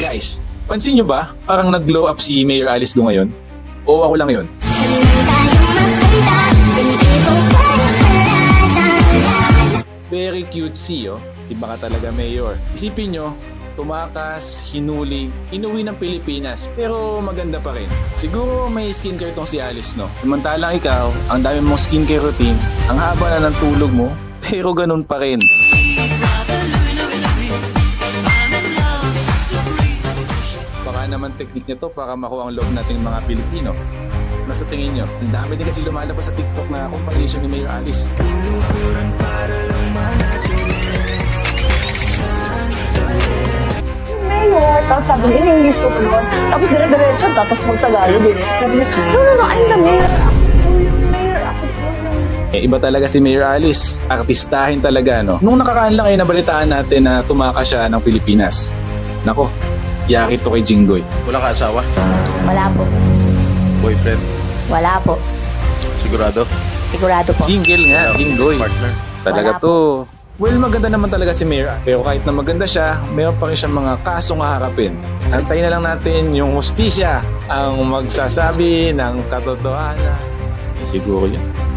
Guys, pansin nyo ba? Parang nag-glow up si Mayor Alice Go ngayon? O ako lang yun? Very cutesy, oh. Iba ka talaga, Mayor. Isipin nyo, tumakas, hinuli, inuwi ng Pilipinas, pero maganda pa rin. Siguro may skincare tong si Alice, no? Samantalang ikaw, ang dami mong skincare routine, ang haba na ng tulog mo, pero ganun pa rin. Baka naman technique nito para makuha ang loob nating mga Pilipino. Ano sa tingin nyo? Ang dami din kasi lumalabas sa TikTok na compilation ni Mayor Alice. Mayor, tapos sabi niya, in-English ko pa noon. Tapos dire-diretso, tapos mag-Tagalog din. Sabi niya, no, I'm the mayor. Iba talaga si Mayor Alice. Artistahin talaga, no? Nung nakaraan lang ay nabalitaan natin na tumakas siya ng Pilipinas. Nako, yaki to kay Jinggoy. Wala ka asawa? Wala po. Boyfriend? Wala po. Sigurado? Sigurado po. Single nga, Jinggoy. Partner? Talaga Wala to. Well, maganda naman talaga si Mayor. Pero kahit na maganda siya, mayroon pa rin siyang mga kasong haharapin. Antayin na lang natin yung hustisya ang magsasabi ng katotohanan. Siguro yun.